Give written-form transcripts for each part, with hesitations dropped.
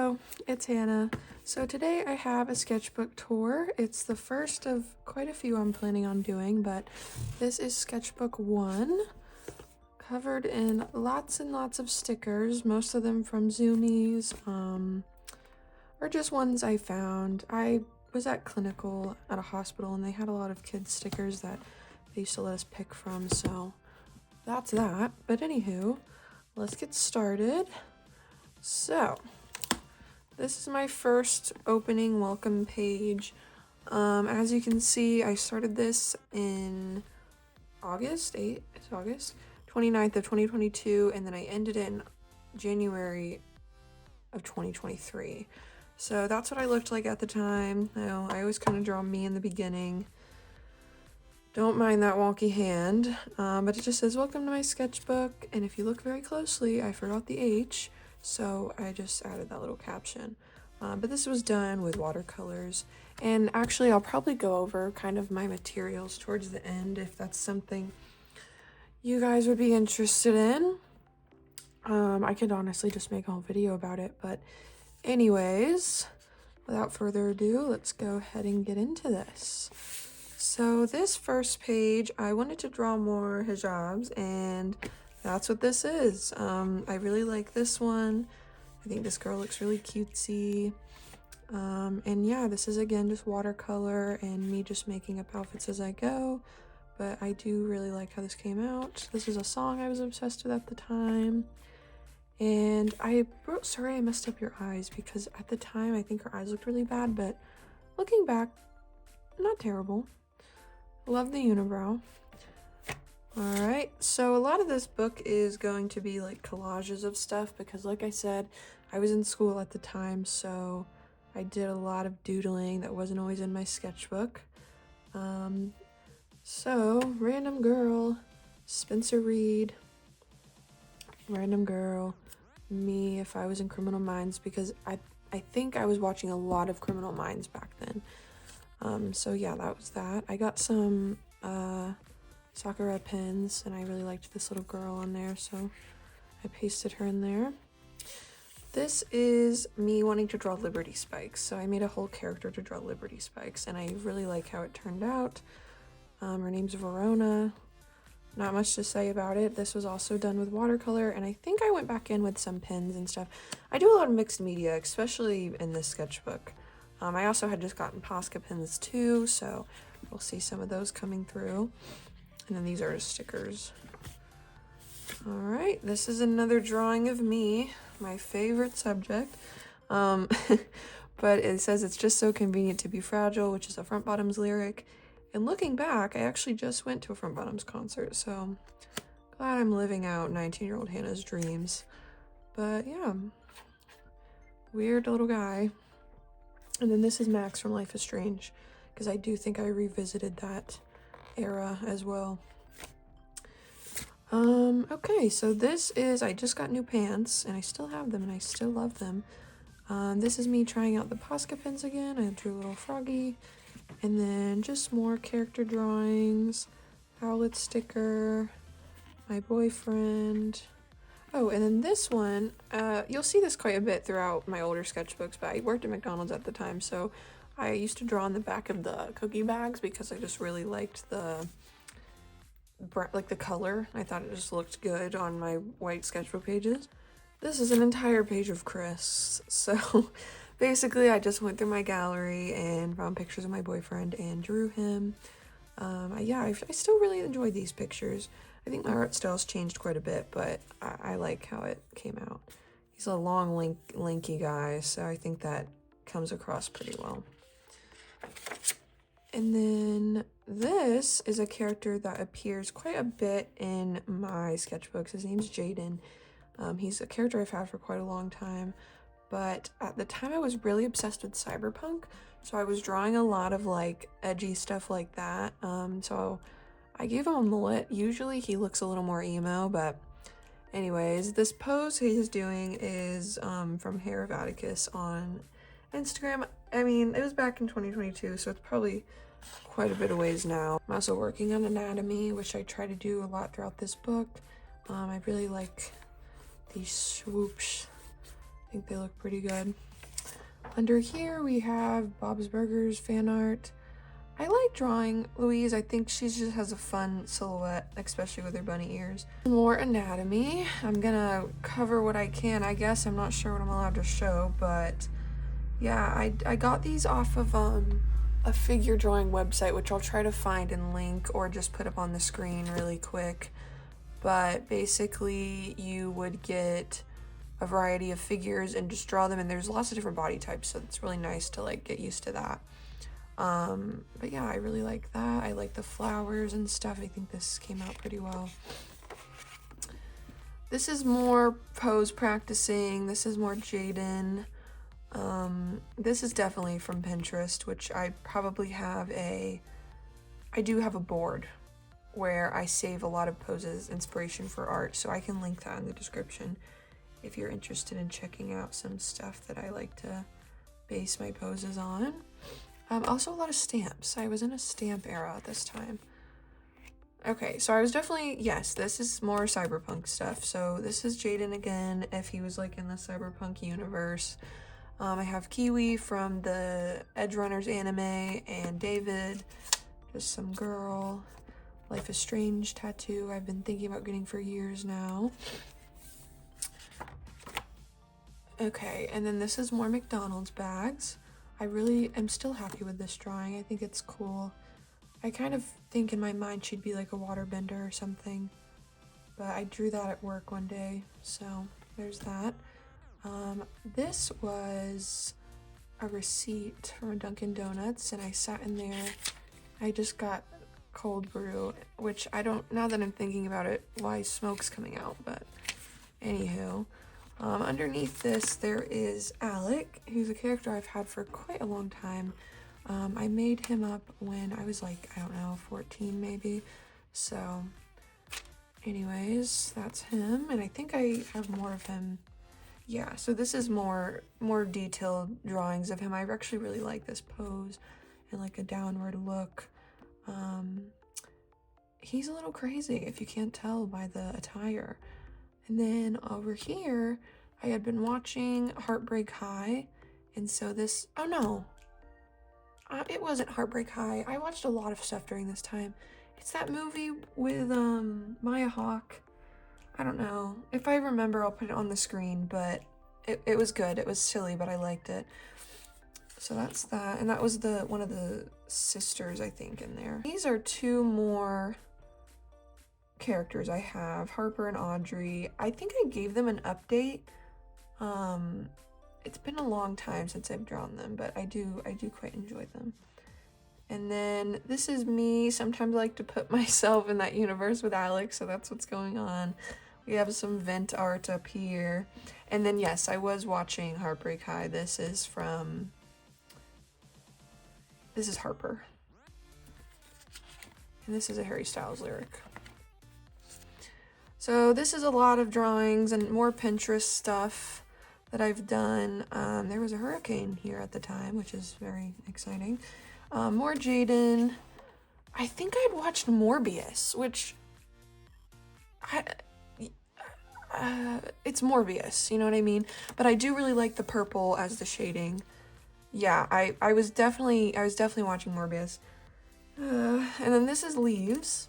Hello, it's Hannah. So today I have a sketchbook tour. It's the first of quite a few I'm planning on doing, but this is sketchbook 1, covered in lots and lots of stickers, most of them from Zoomies, or just ones I found. I was at clinical at a hospital and they had a lot of kids stickers that they used to let us pick from, so that's that. But anywho, let's get started. So this is my first opening welcome page. As you can see, I started this in August 29th of 2022, and then I ended in January of 2023. So that's what I looked like at the time. Now, I always kind of draw me in the beginning. Don't mind that wonky hand, but it just says, welcome to my sketchbook, and if you look very closely, I forgot the H, so I just added that little caption. But this was done with watercolors, and actually I'll probably go over kind of my materials towards the end if that's something you guys would be interested in. I could honestly just make a whole video about it, but anyways, without further ado, let's go ahead and get into this. So this first page, I wanted to draw more hijabs, and that's what this is. I really like this one. I think this girl looks really cutesy. And yeah, this is again just watercolor and me just making up outfits as I go. But I do really like how this came out. This is a song I was obsessed with at the time. And I wrote, sorry I messed up your eyes, because at the time I think her eyes looked really bad, but looking back, not terrible. Love the unibrow. Alright, so a lot of this book is going to be like collages of stuff because like I said, I was in school at the time, so I did a lot of doodling that wasn't always in my sketchbook. So, random girl, Spencer Reed, random girl, me if I was in Criminal Minds, because I think I was watching a lot of Criminal Minds back then. So yeah, that was that. I got some Sakura pins, and I really liked this little girl on there, so I pasted her in there. This is me wanting to draw Liberty Spikes, so I made a whole character to draw Liberty Spikes, and I really like how it turned out. Her name's Verona. Not much to say about it. This was also done with watercolor, and I think I went back in with some pens and stuff. I do a lot of mixed media, especially in this sketchbook. I also had just gotten Posca pens too, so we'll see some of those coming through. And then these are stickers. Alright, this is another drawing of me, my favorite subject. But it says it's just so convenient to be fragile, which is a Front Bottoms lyric. And looking back, I actually just went to a Front Bottoms concert, so glad I'm living out 19-year-old Hannah's dreams. But yeah, weird little guy. And then this is Max from Life is Strange, because I do think I revisited that era as well. Okay, so this is, I just got new pants, and I still have them, and I still love them. This is me trying out the Posca pens again. I drew a little froggy, and then just more character drawings, Owlet sticker, my boyfriend. Oh, and then this one, you'll see this quite a bit throughout my older sketchbooks, but I worked at McDonald's at the time, so I used to draw on the back of the cookie bags because I just really liked the color. I thought it just looked good on my white sketchbook pages. This is an entire page of Chris, so basically I just went through my gallery and found pictures of my boyfriend and drew him. Yeah, I still really enjoy these pictures. I think my art style's changed quite a bit, but I like how it came out. He's a long, lanky guy, so I think that comes across pretty well. And then this is a character that appears quite a bit in my sketchbooks. His name's Jaden. He's a character I've had for quite a long time, but at the time I was really obsessed with cyberpunk, so I was drawing a lot of like edgy stuff like that. So I gave him a mullet. Usually he looks a little more emo, but anyways, this pose he's doing is from Hair of Atticus on Instagram. I mean, it was back in 2022, so it's probably quite a bit of ways now. I'm also working on anatomy, which I try to do a lot throughout this book. I really like these swoops. I think they look pretty good. Under here we have Bob's Burgers fan art. I like drawing Louise. I think she just has a fun silhouette, especially with her bunny ears. More anatomy. I'm gonna cover what I can, I guess. I'm not sure what I'm allowed to show, but yeah, I got these off of a figure drawing website, which I'll try to find and link or just put up on the screen really quick. But basically you would get a variety of figures and just draw them, and there's lots of different body types, so it's really nice to like get used to that. But yeah, I really like that. I like the flowers and stuff. I think this came out pretty well. This is more pose practicing. This is more Jaden. This is definitely from Pinterest, which I probably have I do have a board where I save a lot of poses, inspiration for art, so I can link that in the description if you're interested in checking out some stuff that I like to base my poses on. Also a lot of stamps. I was in a stamp era at this time. Okay, so I was definitely, yes, this is more cyberpunk stuff. So this is Jaden again, if he was like in the cyberpunk universe. I have Kiwi from the Edge Runners anime, and David, just some girl. Life is Strange tattoo I've been thinking about getting for years now. Okay, and then this is more McDonald's bags. I really am still happy with this drawing. I think it's cool. I kind of think in my mind she'd be like a waterbender or something, but I drew that at work one day, so there's that. This was a receipt from a Dunkin' Donuts, and I sat in there. I just got cold brew, which I don't, now that I'm thinking about it, why smoke's coming out, but anywho. Underneath this, there is Alec, who's a character I've had for quite a long time. I made him up when I was like, I don't know, 14 maybe. So anyways, that's him. And I think I have more of him. Yeah, so this is more detailed drawings of him. I actually really like this pose and like a downward look. He's a little crazy if you can't tell by the attire. And then over here, I had been watching Heartbreak High, and so this, oh no, it wasn't Heartbreak High. I watched a lot of stuff during this time. It's that movie with Maya Hawke. I don't know. If I remember, I'll put it on the screen, but it was good. It was silly, but I liked it. So that's that, and that was one of the sisters, I think, in there. These are two more characters I have, Harper and Audrey. I think I gave them an update. It's been a long time since I've drawn them, but I do quite enjoy them. And then this is me. Sometimes I like to put myself in that universe with Alex, so that's what's going on. We have some vent art up here. And then yes, I was watching Heartbreak High. This is Harper. And this is a Harry Styles lyric. So this is a lot of drawings and more Pinterest stuff that I've done. There was a hurricane here at the time, which is very exciting. More Jaden. I think I'd watched Morbius, which it's Morbius, you know what I mean? But I do really like the purple as the shading. Yeah, I was definitely watching Morbius. And then this is Leaves.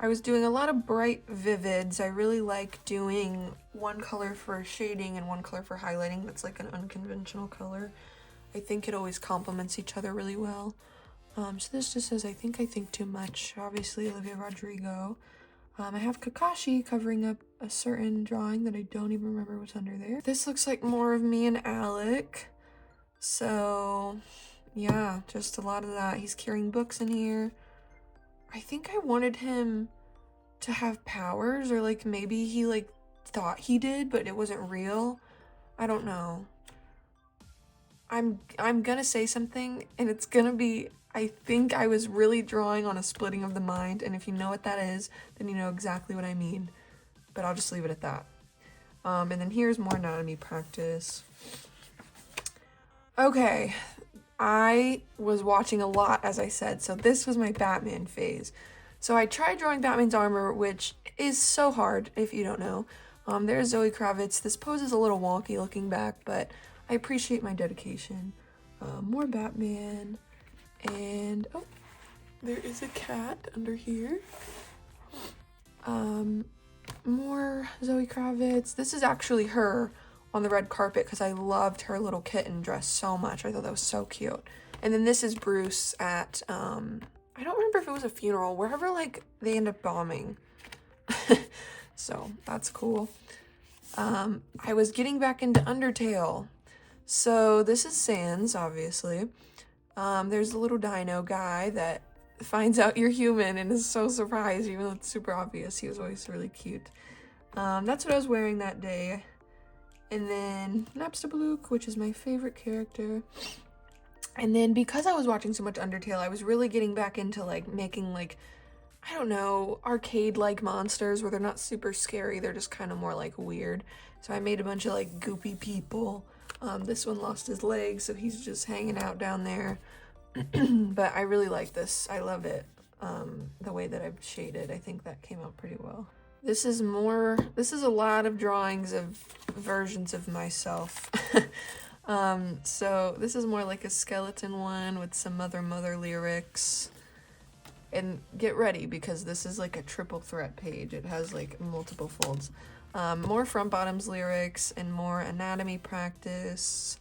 I was doing a lot of bright vivids. I really like doing one color for shading and one color for highlighting. That's like an unconventional color. I think it always complements each other really well. So this just says, I think too much. Obviously, Olivia Rodrigo. I have Kakashi covering up a certain drawing that I don't even remember what's under there. This looks like more of me and Alec. So yeah, just a lot of that. He's carrying books in here. I think I wanted him to have powers, or like maybe he like thought he did, but it wasn't real. I don't know. I'm gonna say something, and it's gonna be, I think I was really drawing on a splitting of the mind, and if you know what that is, then you know exactly what I mean. But I'll just leave it at that. And then here's more anatomy practice. Okay, I was watching a lot, as I said, so this was my Batman phase. So I tried drawing Batman's armor, which is so hard if you don't know. There's Zoe Kravitz. This pose is a little wonky looking back, but I appreciate my dedication. More Batman, and oh, there is a cat under here. More Zoe Kravitz. This is actually her on the red carpet because I loved her little kitten dress so much. I thought that was so cute. And then this is Bruce at, I don't remember if it was a funeral, wherever like they end up bombing. So that's cool. I was getting back into Undertale. So this is Sans, obviously. There's a little dino guy that finds out you're human and is so surprised, even though it's super obvious. He was always really cute. That's what I was wearing that day. And then Napstablook, which is my favorite character. And then because I was watching so much Undertale, I was really getting back into like making like, I don't know, arcade-like monsters where they're not super scary. They're just kind of more like weird. So I made a bunch of like goopy people. This one lost his leg, so he's just hanging out down there. But I really like this. I love it. The way that I've shaded, I think that came out pretty well. This is a lot of drawings of versions of myself. So this is more like a skeleton one with some mother lyrics. And get ready because this is like a triple threat page. It has like multiple folds. More front bottoms lyrics and more anatomy practice.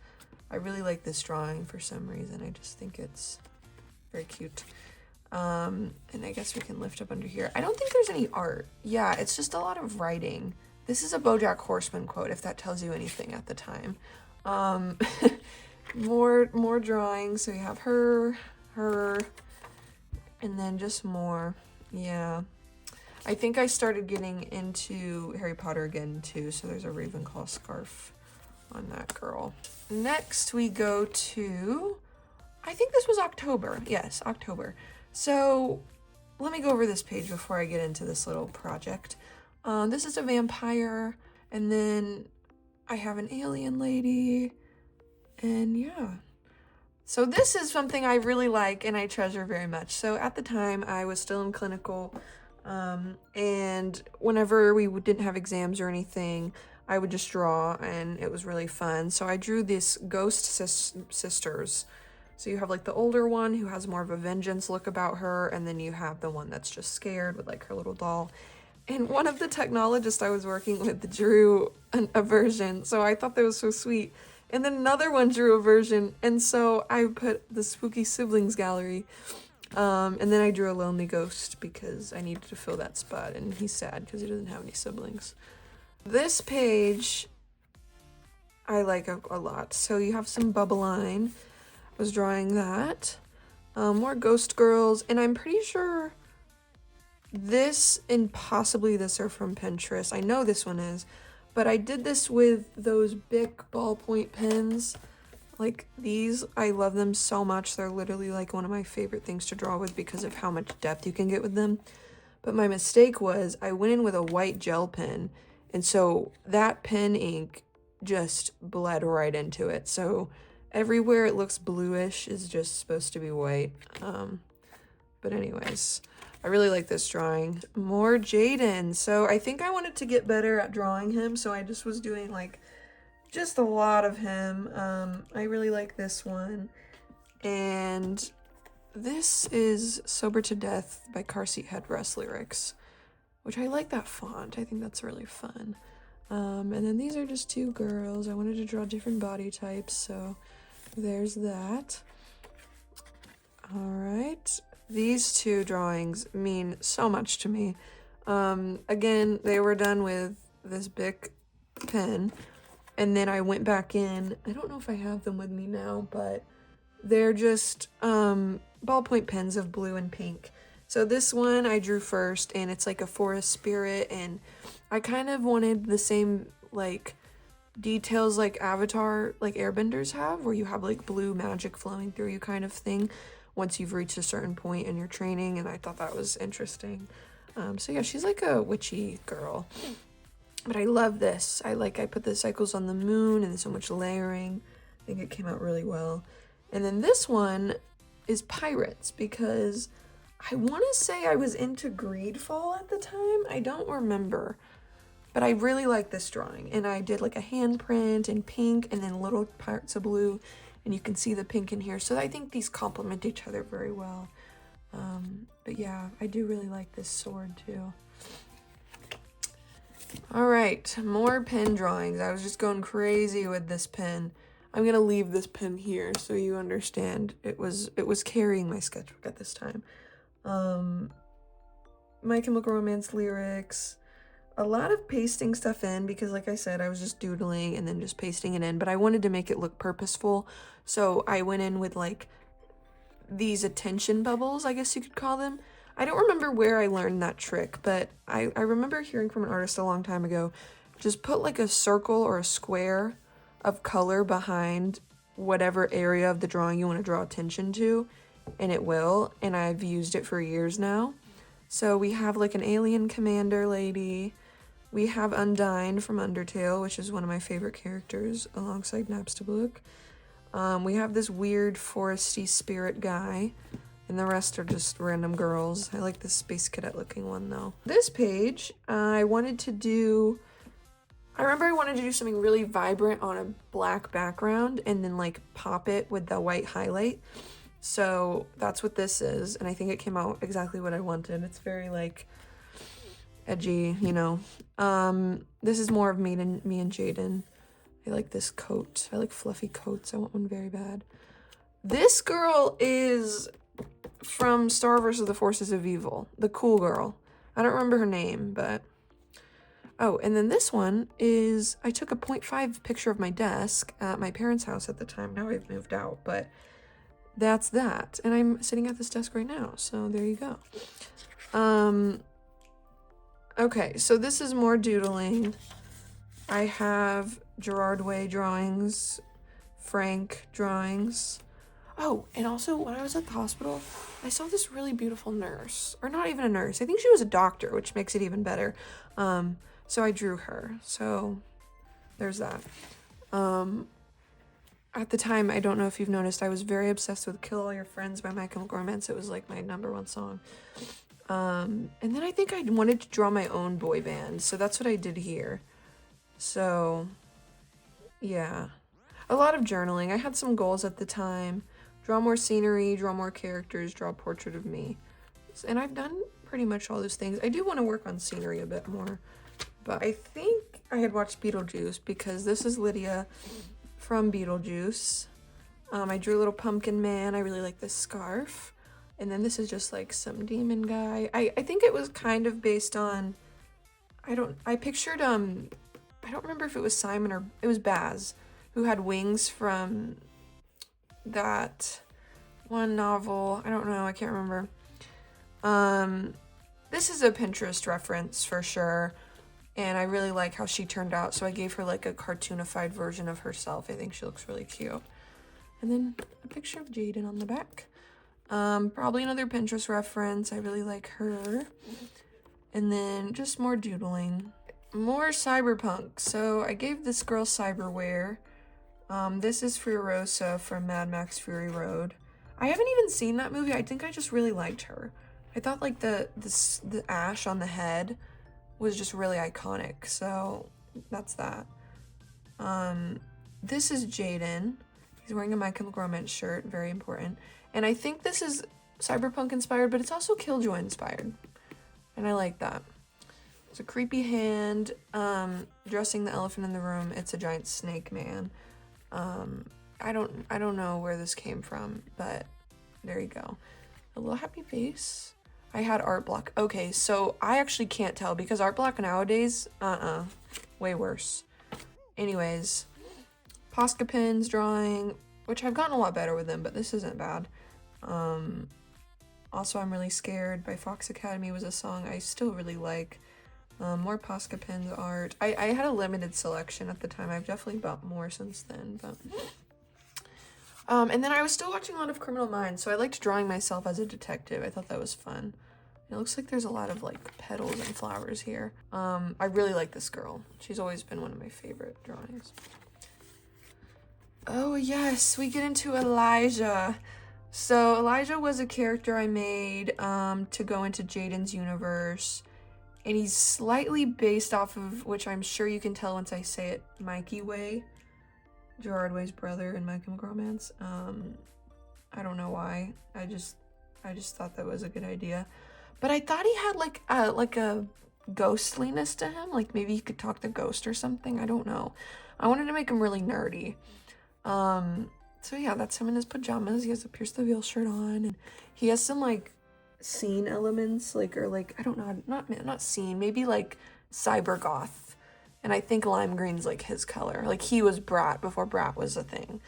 I really like this drawing for some reason. I just think it's very cute. And I guess we can lift up under here. I don't think there's any art. Yeah, it's just a lot of writing. This is a BoJack Horseman quote, if that tells you anything at the time. More drawings. So we have her, and then just more. Yeah. I think I started getting into Harry Potter again too, so there's a Ravenclaw scarf on that girl. Next we go to, I think this was October. Yes, October. So let me go over this page before I get into this little project. This is a vampire, and then I have an alien lady, and yeah. So this is something I really like and I treasure very much. So at the time I was still in clinical, and whenever we didn't have exams or anything, I would just draw, and it was really fun. So I drew this ghost sisters. So you have like the older one who has more of a vengeance look about her, and then you have the one that's just scared with like her little doll. And one of the technologists I was working with drew a version, so I thought that was so sweet. And then another one drew a version, and so I put the Spooky Siblings Gallery. And then I drew a lonely ghost because I needed to fill that spot, and he's sad because he doesn't have any siblings. This page I like a lot. So you have some bubble line. I was drawing that. More ghost girls, and I'm pretty sure this and possibly this are from Pinterest. I know this one is, but I did this with those big ballpoint pens. Like these, I love them so much. They're literally like one of my favorite things to draw with because of how much depth you can get with them. But my mistake was I went in with a white gel pen, and so that pen ink just bled right into it. So everywhere it looks bluish is just supposed to be white. But anyways, I really like this drawing. More Jaden. So I think I wanted to get better at drawing him, so I just was doing like just a lot of him. I really like this one. And this is Sober to Death by Car Seat Headrest lyrics, which I like that font. I think that's really fun. And then these are just two girls. I wanted to draw different body types, so there's that. All right. These two drawings mean so much to me. Again, they were done with this big pen, and then I went back in. I don't know if I have them with me now, but they're just ballpoint pens of blue and pink. So this one I drew first, and it's like a forest spirit, and I kind of wanted the same like details like Avatar, like airbenders have, where you have like blue magic flowing through you kind of thing once you've reached a certain point in your training, and I thought that was interesting. So yeah, she's like a witchy girl. But I love this. I put the cycles on the moon and so much layering. I think it came out really well. And then this one is pirates, because I want to say I was into Greedfall at the time. I don't remember. But I really like this drawing, and I did like a handprint in pink and then little parts of blue, and you can see the pink in here. So I think these complement each other very well. But yeah, I do really like this sword too. All right, more pen drawings. I was just going crazy with this pen. I'm gonna leave this pen here so you understand. It was carrying my sketchbook at this time. My Chemical Romance lyrics. A lot of pasting stuff in because, like I said, I was just doodling and then just pasting it in, but I wanted to make it look purposeful. So I went in with like these attention bubbles, I guess you could call them. I don't remember where I learned that trick, but I remember hearing from an artist a long time ago, just put like a circle or a square of color behind whatever area of the drawing you want to draw attention to, and it will, and I've used it for years now. So we have like an alien commander lady. We have Undyne from Undertale, which is one of my favorite characters alongside Napstablook. We have this weird foresty spirit guy, and the rest are just random girls. I like this space cadet looking one though. This page, I remember I wanted to do something really vibrant on a black background and then like pop it with the white highlight. So that's what this is, and I think it came out exactly what I wanted. It's very like edgy, you know. This is more of me and Jaden. I like this coat. I like fluffy coats. I want one very bad. This girl is from Star vs. the Forces of Evil. The cool girl. I don't remember her name, but... Oh, and then this one is... I took a 0.5 picture of my desk at my parents' house at the time. Now I've moved out, but that's that. And I'm sitting at this desk right now, so there you go. Okay, so this is more doodling. I have Gerard Way drawings, Frank drawings. Oh, and also when I was at the hospital, I saw this really beautiful nurse, or not even a nurse. I think she was a doctor, which makes it even better. So I drew her. So there's that. At the time, I don't know if you've noticed, I was very obsessed with Kill All Your Friends by My Chemical Romance. It was like my #1 song. And then I think I wanted to draw my own boy band, so that's what I did here. So, yeah. A lot of journaling. I had some goals at the time. Draw more scenery, draw more characters, draw a portrait of me. And I've done pretty much all those things. I do want to work on scenery a bit more. But I think I had watched Beetlejuice because this is Lydia from Beetlejuice. I drew a little pumpkin man. I really like this scarf. And then this is just like some demon guy. I think it was kind of based on... I pictured... I don't remember if it was Simon or... It was Baz, who had wings from that one novel. I don't know. I can't remember. This is a Pinterest reference for sure. And I really like how she turned out. So I gave her like a cartoonified version of herself. I think she looks really cute. And then a picture of Jaden on the back. Probably another Pinterest reference. I really like her. And then just more doodling. More cyberpunk. So I gave this girl cyberwear. This is Furiosa from Mad Max Fury Road. I haven't even seen that movie. I think I just really liked her. I thought like the ash on the head was just really iconic. So that's that. This is Jaden. He's wearing a My Chemical Romance shirt. Very important. And I think this is cyberpunk inspired, but it's also Killjoy inspired. And I like that. It's a creepy hand, dressing the elephant in the room. It's a giant snake man. I don't know where this came from, but there you go. A little happy face. I had art block. Okay, so I actually can't tell because art block nowadays, way worse. Anyways, Posca pins drawing, which I've gotten a lot better with them, but this isn't bad. Also, I'm Really Scared by Fox Academy was a song I still really like. More Posca pins art. I had a limited selection at the time. I've definitely bought more since then, but... and then I was still watching a lot of Criminal Minds, so I liked drawing myself as a detective. I thought that was fun. It looks like there's a lot of, like, petals and flowers here. I really like this girl. She's always been one of my favorite drawings. Oh, yes, we get into Elijah. So Elijah was a character I made to go into Jaden's universe. And he's slightly based off of, which I'm sure you can tell once I say it, Mikey Way, Gerard Way's brother in My Chemical Romance. I don't know why. I just thought that was a good idea. But I thought he had like a ghostliness to him. Like maybe he could talk to ghost or something. I don't know. I wanted to make him really nerdy. So yeah, that's him in his pajamas. He has a Pierce the Veil shirt on, and he has some like scene elements, like, or like, I don't know, not scene, maybe like cyber goth. And I think lime green's like his color. Like he was Brat before Brat was a thing.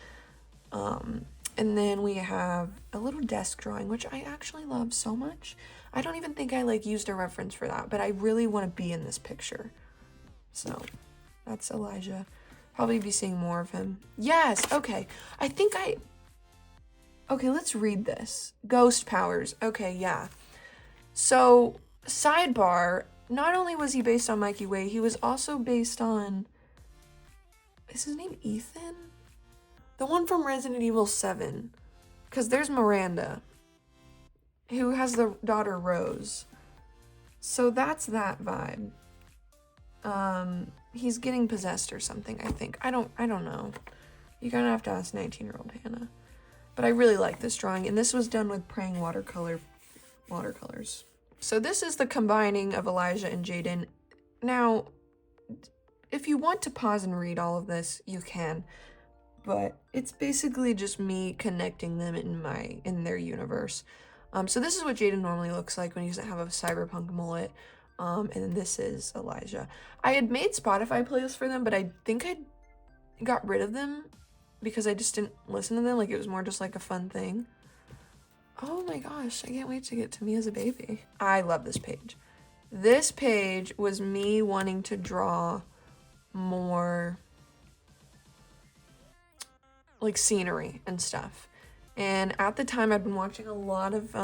And then we have a little desk drawing, which I actually love so much. I don't even think I like used a reference for that, but I really want to be in this picture. So that's Elijah. Probably be seeing more of him. Yes, okay. Okay, let's read this. Ghost powers. Okay, yeah. So, sidebar, not only was he based on Mikey Way, he was also based on, is his name Ethan? The one from Resident Evil 7. Because there's Miranda, who has the daughter Rose. So that's that vibe. He's getting possessed or something, I think. I don't know. You're gonna have to ask 19-year-old Hannah. But I really like this drawing, and this was done with praying watercolors. So this is the combining of Elijah and Jaden. Now, if you want to pause and read all of this, you can. But it's basically just me connecting them in their universe. So this is what Jaden normally looks like when he doesn't have a cyberpunk mullet. And this is Elijah. I had made Spotify playlists for them, but I think I got rid of them because I just didn't listen to them. Like, it was more just like a fun thing. Oh my gosh, I can't wait to get to me as a baby. I love this page. This page was me wanting to draw more like scenery and stuff. And at the time, I'd been watching a lot of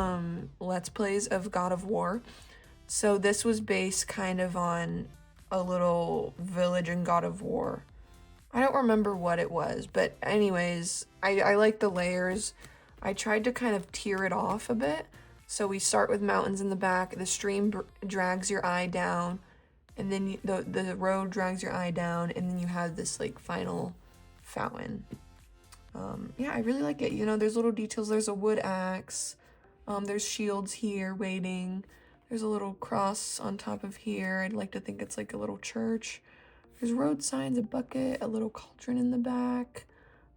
Let's Plays of God of War. So this was based kind of on a little village in God of War. I don't remember what it was, but anyways, I like the layers. I tried to kind of tear it off a bit. So we start with mountains in the back, the stream drags your eye down, and then the road drags your eye down, and then you have this like final fountain. Yeah, I really like it. You know, there's little details. There's a wood axe. There's shields here waiting. There's a little cross on top of here. I'd like to think it's like a little church. There's road signs, a bucket, a little cauldron in the back,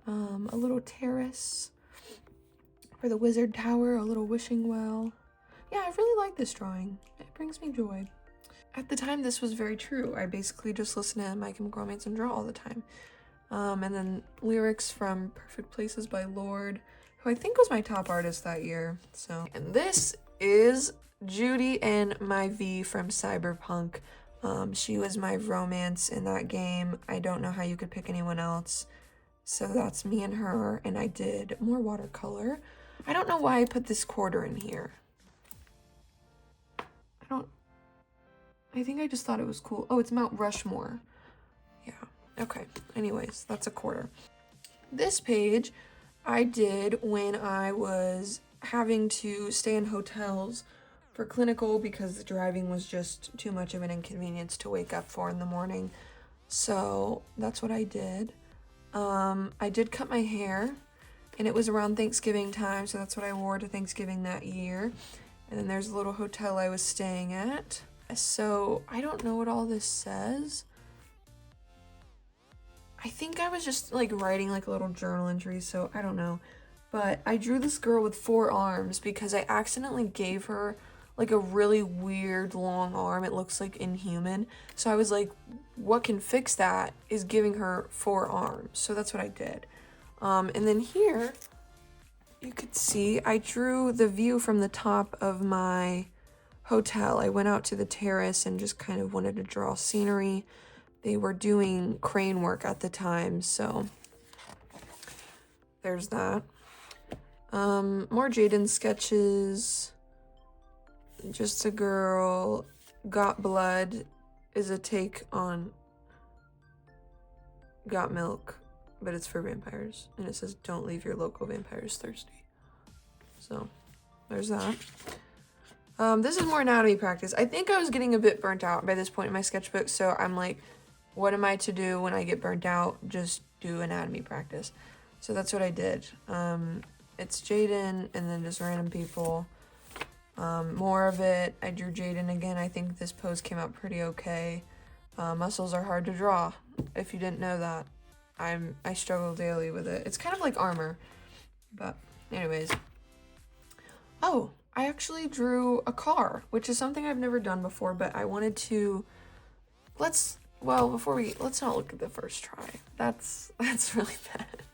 a little terrace for the wizard tower, a little wishing well. Yeah, I really like this drawing. It brings me joy. At the time, this was very true. I basically just listened to My Chemical Romance and draw all the time. And then lyrics from Perfect Places by Lorde, who I think was my top artist that year. So, and this is Judy and my V from Cyberpunk. She was my romance in that game. I don't know how you could pick anyone else. So that's me and her, and I did more watercolor. I don't know why I put this quarter in here. I think I just thought it was cool. Oh, it's Mount Rushmore. Yeah, okay. Anyways, that's a quarter. This page I did when I was having to stay in hotels for clinical because the driving was just too much of an inconvenience to wake up for in the morning. So that's what I did. I did cut my hair, and it was around Thanksgiving time, so that's what I wore to Thanksgiving that year. And then there's a little hotel I was staying at. So I don't know what all this says. I think I was just like writing like a little journal entry, so I don't know. But I drew this girl with 4 arms because I accidentally gave her like a really weird long arm. It looks like inhuman. So I was like, what can fix that is giving her 4 arms. So that's what I did. And then here, you could see I drew the view from the top of my hotel. I went out to the terrace and just kind of wanted to draw scenery. They were doing crane work at the time, so there's that. More Jaden sketches. Just a Girl. Got Blood is a take on Got Milk, but it's for vampires. And it says, don't leave your local vampires thirsty. So there's that. This is more anatomy practice. I think I was getting a bit burnt out by this point in my sketchbook, so I'm like, what am I to do when I get burnt out? Just do anatomy practice. So that's what I did. It's Jaden and then just random people. More of it. I drew Jaden again. I think this pose came out pretty okay. Muscles are hard to draw, if you didn't know that. I struggle daily with it. It's kind of like armor. But anyways. Oh, I actually drew a car, which is something I've never done before, but I wanted to, let's not look at the first try. That's really bad.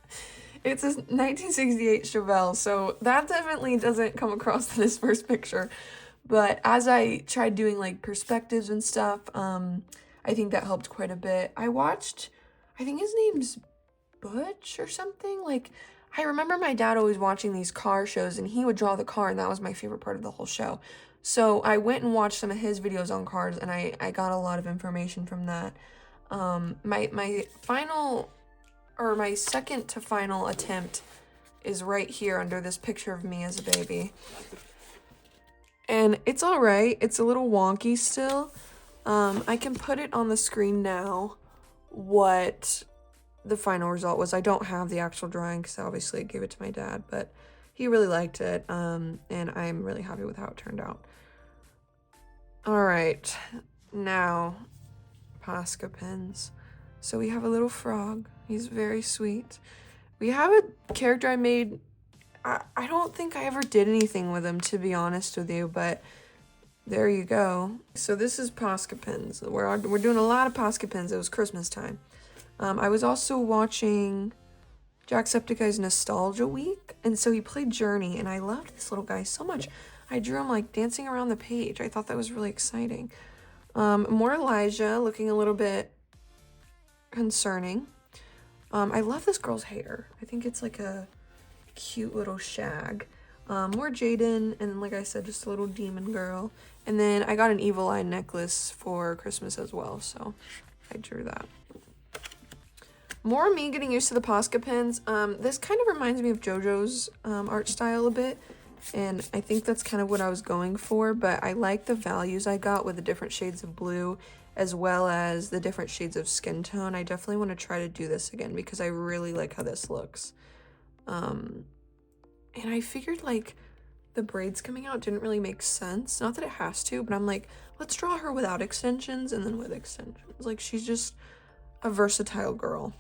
It's a 1968 Chevelle, so that definitely doesn't come across in this first picture. But as I tried doing like perspectives and stuff, I think that helped quite a bit. I think his name's Butch or something. Like, I remember my dad always watching these car shows and he would draw the car and that was my favorite part of the whole show. So I went and watched some of his videos on cars and I got a lot of information from that. My second to final attempt is right here under this picture of me as a baby. And it's all right. It's a little wonky still. I can put it on the screen now what the final result was. I don't have the actual drawing because obviously I gave it to my dad, but he really liked it. And I'm really happy with how it turned out. All right, now Posca pens. So we have a little frog. He's very sweet. We have a character I made. I don't think I ever did anything with him, to be honest with you, but there you go. So this is Posca pens. We're doing a lot of Posca pens. It was Christmas time. I was also watching Jacksepticeye's Nostalgia Week, and so he played Journey, and I loved this little guy so much. I drew him like dancing around the page. I thought that was really exciting. More Elijah, looking a little bit concerning. I love this girl's hair. I think it's like a cute little shag. More Jaden, and like I said, just a little demon girl. And then I got an evil eye necklace for Christmas as well, so I drew that. More me getting used to the Posca pens. This kind of reminds me of JoJo's art style a bit, and I think that's kind of what I was going for, but I like the values I got with the different shades of blue as well as the different shades of skin tone. I definitely want to try to do this again because I really like how this looks. And I figured like the braids coming out didn't really make sense. Not that it has to, but I'm like, let's draw her without extensions and then with extensions. Like, she's just a versatile girl.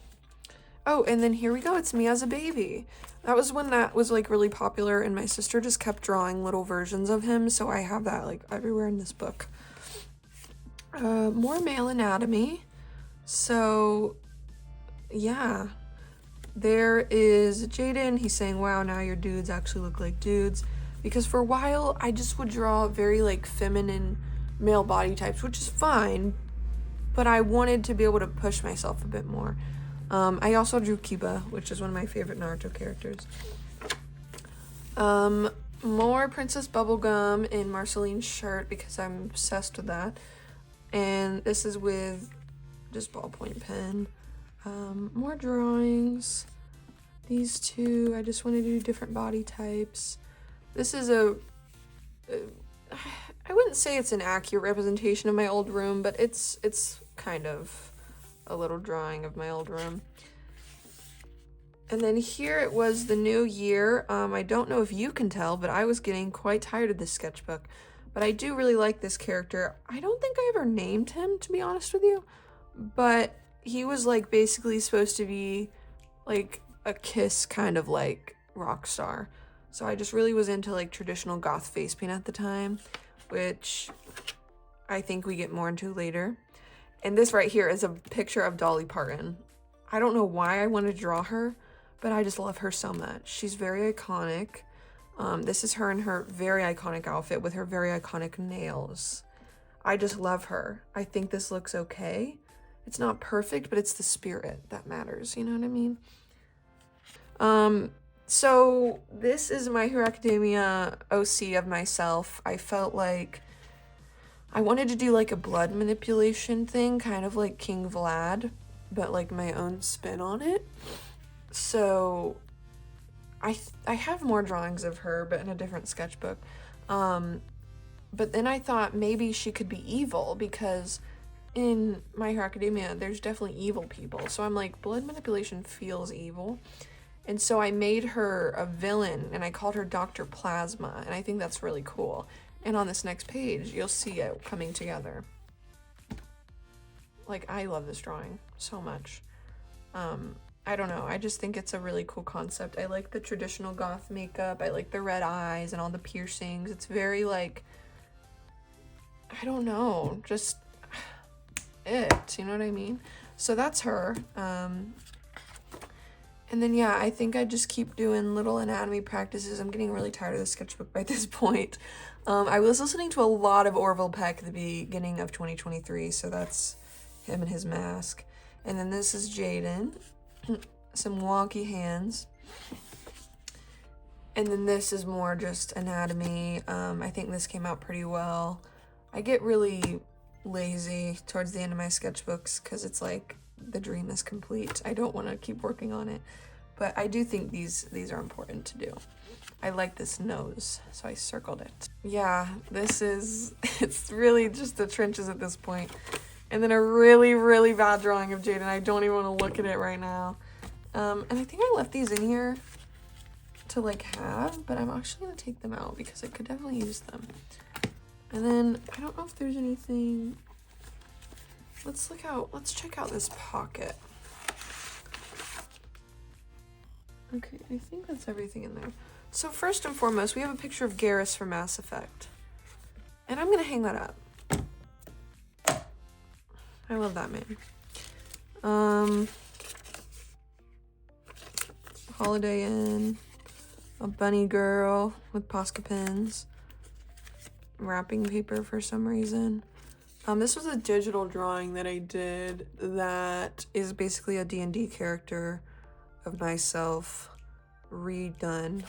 Oh, and then here we go. It's me as a baby. That was when that was like really popular and my sister just kept drawing little versions of him. So I have that like everywhere in this book. More male anatomy. So yeah, there is Jaden. He's saying, wow, now your dudes actually look like dudes. Because for a while, I just would draw very like feminine male body types, which is fine. But I wanted to be able to push myself a bit more. I also drew Kiba, which is one of my favorite Naruto characters. More Princess Bubblegum in Marceline's shirt because I'm obsessed with that. And this is with just ballpoint pen. More drawings. These two, I just wanted to do different body types. This is I wouldn't say it's an accurate representation of my old room, but it's kind of a little drawing of my old room. And then here it was the new year. I don't know if you can tell, but I was getting quite tired of this sketchbook. But I do really like this character. I don't think I ever named him, to be honest with you. But he was like basically supposed to be like a Kiss kind of like rock star. So I just really was into like traditional goth face paint at the time, which I think we get more into later. And this right here is a picture of Dolly Parton. I don't know why I want to draw her, but I just love her so much. She's very iconic. This is her in her very iconic outfit with her very iconic nails. I just love her. I think this looks okay. It's not perfect, but it's the spirit that matters. You know what I mean? So this is My Hero Academia OC of myself. I felt like I wanted to do like a blood manipulation thing, kind of like King Vlad, but like my own spin on it. So I have more drawings of her, but in a different sketchbook. But then I thought maybe she could be evil, because in My Hero Academia, there's definitely evil people. So I'm like, blood manipulation feels evil. And so I made her a villain, and I called her Dr. Plasma, and I think that's really cool. And on this next page, you'll see it coming together. Like, I love this drawing so much. I don't know, I just think it's a really cool concept. I like the traditional goth makeup. I like the red eyes and all the piercings. It's very, like, I don't know, just it, you know what I mean? So that's her. And then, yeah, I think I just keep doing little anatomy practices. I'm getting really tired of the sketchbook by this point. I was listening to a lot of Orville Peck at the beginning of 2023, so that's him and his mask. And then this is Jaden. Some wonky hands. And then this is more just anatomy. I think this came out pretty well. I get really lazy towards the end of my sketchbooks because it's like the dream is complete. I don't want to keep working on it. But I do think these are important to do. I like this nose, so I circled it. Yeah, this is, it's really just the trenches at this point. And then a really, really bad drawing of Jaden. I don't even want to look at it right now. And I think I left these in here to like have, but I'm actually going to take them out because I could definitely use them. And then I don't know if there's anything. Let's check out this pocket. Okay, I think that's everything in there. So first and foremost, we have a picture of Garrus from Mass Effect. And I'm going to hang that up. I love that man. Holiday Inn, a bunny girl with Posca pins, wrapping paper for some reason. This was a digital drawing that I did that is basically a D&D character of myself redone.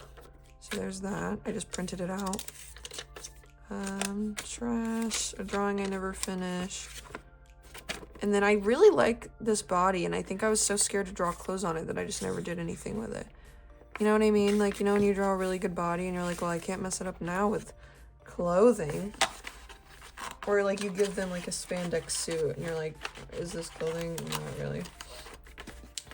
So there's that. I just printed it out. Trash, a drawing I never finished. And then I really like this body, and I think I was so scared to draw clothes on it that I just never did anything with it. You know what I mean? Like, you know when you draw a really good body and you're like, well, I can't mess it up now with clothing. Or like you give them like a spandex suit and you're like, is this clothing? Not really.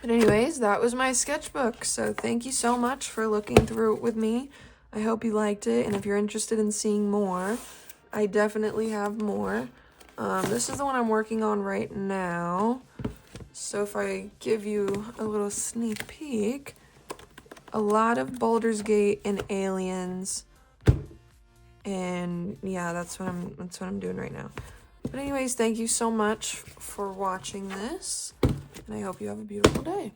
But anyways, that was my sketchbook. So thank you so much for looking through it with me. I hope you liked it. And if you're interested in seeing more, I definitely have more. This is the one I'm working on right now. So if I give you a little sneak peek, a lot of Baldur's Gate and Aliens. And yeah, that's what I'm doing right now. But anyways, thank you so much for watching this, and I hope you have a beautiful day.